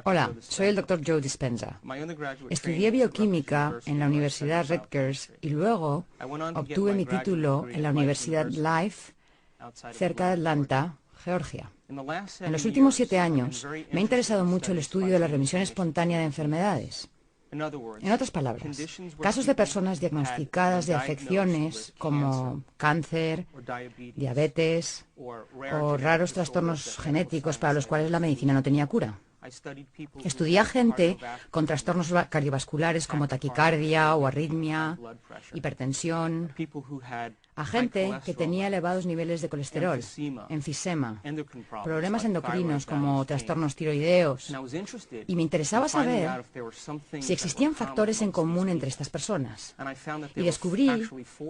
Hola, soy el Dr. Joe Dispenza. Estudié bioquímica en la Universidad Rutgers y luego obtuve mi título en la Universidad Life, cerca de Atlanta, Georgia. En los últimos 7 años me ha interesado mucho el estudio de la remisión espontánea de enfermedades. En otras palabras, casos de personas diagnosticadas de afecciones como cáncer, diabetes o raros trastornos genéticos para los cuales la medicina no tenía cura. Estudié a gente con trastornos cardiovasculares como taquicardia o arritmia, hipertensión, a gente que tenía elevados niveles de colesterol, enfisema, problemas endocrinos como trastornos tiroideos, y me interesaba saber si existían factores en común entre estas personas. Y descubrí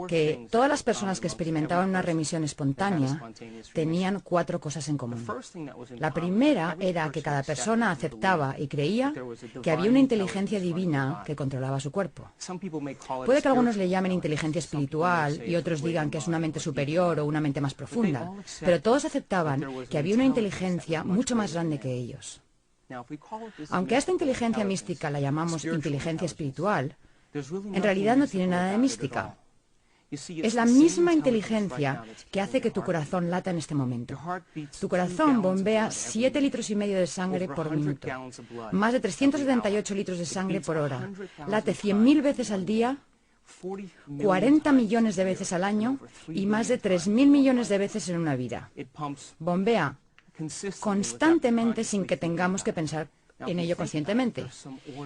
que todas las personas que experimentaban una remisión espontánea tenían 4 cosas en común. La primera era que cada persona aceptaba y creía que había una inteligencia divina que controlaba su cuerpo. Puede que algunos le llamen inteligencia espiritual y otros digan que es una mente superior o una mente más profunda, pero todos aceptaban que había una inteligencia mucho más grande que ellos. Aunque a esta inteligencia mística la llamamos inteligencia espiritual, en realidad no tiene nada de mística. Es la misma inteligencia que hace que tu corazón lata en este momento. Tu corazón bombea 7,5 litros de sangre por minuto, más de 378 litros de sangre por hora, late 100.000 veces al día, 40 millones de veces al año y más de 3.000 millones de veces en una vida. Bombea constantemente sin que tengamos que pensar en ello conscientemente.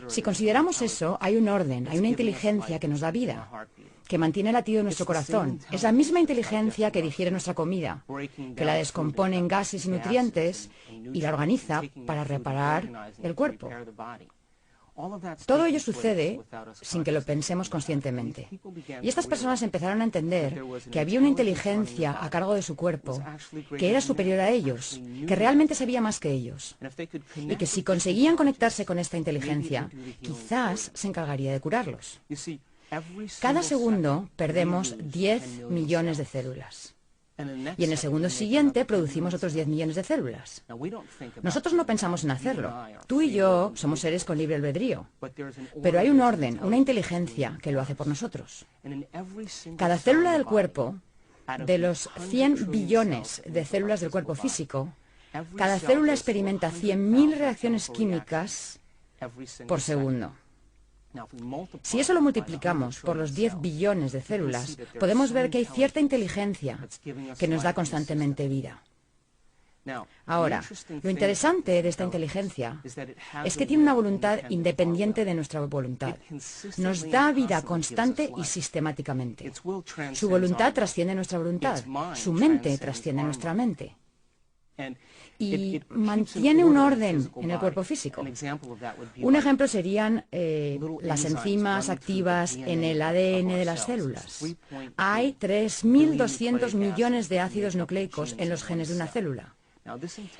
Si consideramos eso, hay un orden, hay una inteligencia que nos da vida, que mantiene el latido de nuestro corazón. Es la misma inteligencia que digiere nuestra comida, que la descompone en gases y nutrientes y la organiza para reparar el cuerpo. Todo ello sucede sin que lo pensemos conscientemente. Y estas personas empezaron a entender que había una inteligencia a cargo de su cuerpo que era superior a ellos, que realmente sabía más que ellos. Y que si conseguían conectarse con esta inteligencia, quizás se encargaría de curarlos. Cada segundo perdemos 10 millones de células. Y en el segundo siguiente producimos otros 10 millones de células. Nosotros no pensamos en hacerlo. Tú y yo somos seres con libre albedrío. Pero hay un orden, una inteligencia que lo hace por nosotros. Cada célula del cuerpo, de los 100 billones de células del cuerpo físico, cada célula experimenta 100.000 reacciones químicas por segundo. Si eso lo multiplicamos por los 10 billones de células, podemos ver que hay cierta inteligencia que nos da constantemente vida. Ahora, lo interesante de esta inteligencia es que tiene una voluntad independiente de nuestra voluntad. Nos da vida constante y sistemáticamente. Su voluntad trasciende nuestra voluntad. Su mente trasciende nuestra mente. Y mantiene un orden en el cuerpo físico. Un ejemplo serían las enzimas activas en el ADN de las células. Hay 3.200 millones de ácidos nucleicos en los genes de una célula.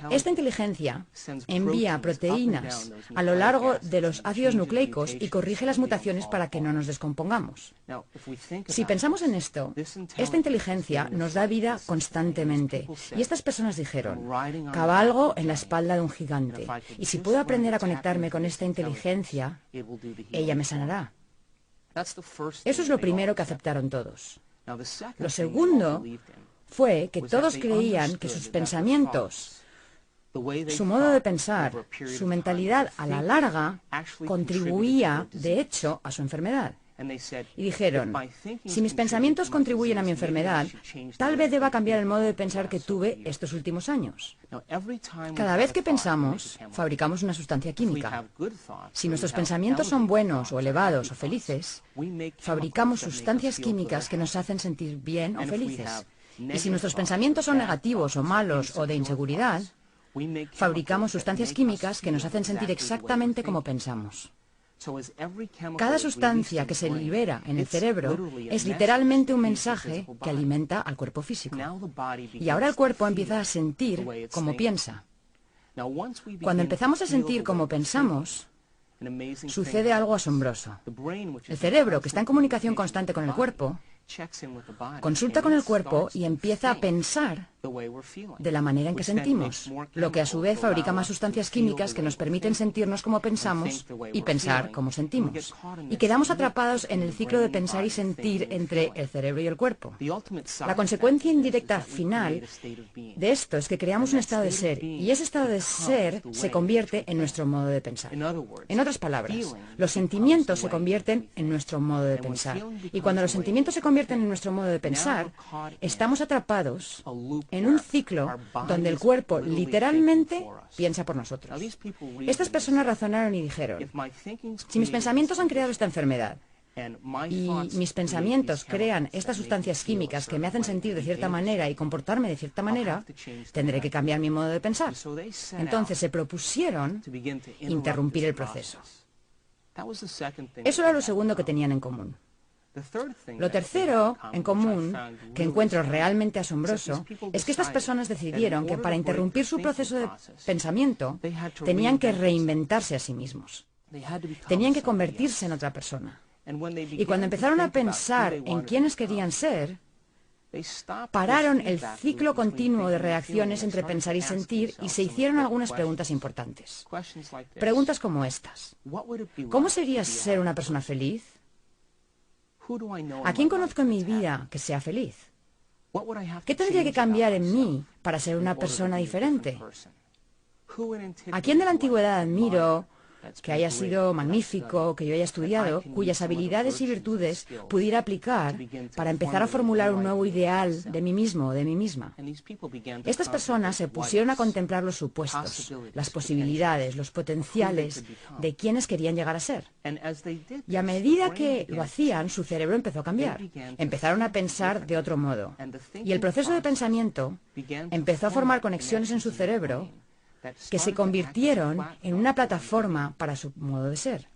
Esta inteligencia envía proteínas a lo largo de los ácidos nucleicos y corrige las mutaciones para que no nos descompongamos. Si pensamos en esto, esta inteligencia nos da vida constantemente. Y estas personas dijeron, cabalgo en la espalda de un gigante. Y si puedo aprender a conectarme con esta inteligencia, ella me sanará. Eso es lo primero que aceptaron todos. Lo segundo fue que todos creían que sus pensamientos, su modo de pensar, su mentalidad a la larga contribuía, de hecho, a su enfermedad. Y dijeron, si mis pensamientos contribuyen a mi enfermedad, tal vez deba cambiar el modo de pensar que tuve estos últimos años. Cada vez que pensamos, fabricamos una sustancia química. Si nuestros pensamientos son buenos o elevados o felices, fabricamos sustancias químicas que nos hacen sentir bien o felices. Y si nuestros pensamientos son negativos o malos o de inseguridad, fabricamos sustancias químicas que nos hacen sentir exactamente como pensamos. Cada sustancia que se libera en el cerebro es literalmente un mensaje que alimenta al cuerpo físico. Y ahora el cuerpo empieza a sentir como piensa. Cuando empezamos a sentir como pensamos, sucede algo asombroso. El cerebro, que está en comunicación constante con el cuerpo, Consulta con el cuerpo y empieza a pensar de la manera en que sentimos, lo que a su vez fabrica más sustancias químicas que nos permiten sentirnos como pensamos y pensar como sentimos. Y quedamos atrapados en el ciclo de pensar y sentir entre el cerebro y el cuerpo. La consecuencia indirecta final de esto es que creamos un estado de ser, y ese estado de ser se convierte en nuestro modo de pensar. En otras palabras, los sentimientos se convierten en nuestro modo de pensar. Y cuando los sentimientos se convierten en nuestro modo de pensar, estamos atrapados en un ciclo donde el cuerpo literalmente piensa por nosotros. Estas personas razonaron y dijeron: si mis pensamientos han creado esta enfermedad y mis pensamientos crean estas sustancias químicas que me hacen sentir de cierta manera y comportarme de cierta manera, tendré que cambiar mi modo de pensar. Entonces se propusieron interrumpir el proceso. Eso era lo segundo que tenían en común. Lo tercero en común, que encuentro realmente asombroso, es que estas personas decidieron que para interrumpir su proceso de pensamiento tenían que reinventarse a sí mismos. Tenían que convertirse en otra persona. Y cuando empezaron a pensar en quiénes querían ser, pararon el ciclo continuo de reacciones entre pensar y sentir y se hicieron algunas preguntas importantes. Preguntas como estas: ¿cómo sería ser una persona feliz? ¿A quién conozco en mi vida que sea feliz? ¿Qué tendría que cambiar en mí para ser una persona diferente? ¿A quién de la antigüedad admiro, que haya sido magnífico, que yo haya estudiado, cuyas habilidades y virtudes pudiera aplicar para empezar a formular un nuevo ideal de mí mismo o de mí misma? Estas personas se pusieron a contemplar los supuestos, las posibilidades, los potenciales de quienes querían llegar a ser. Y a medida que lo hacían, su cerebro empezó a cambiar. Empezaron a pensar de otro modo. Y el proceso de pensamiento empezó a formar conexiones en su cerebro que se convirtieron en una plataforma para su modo de ser.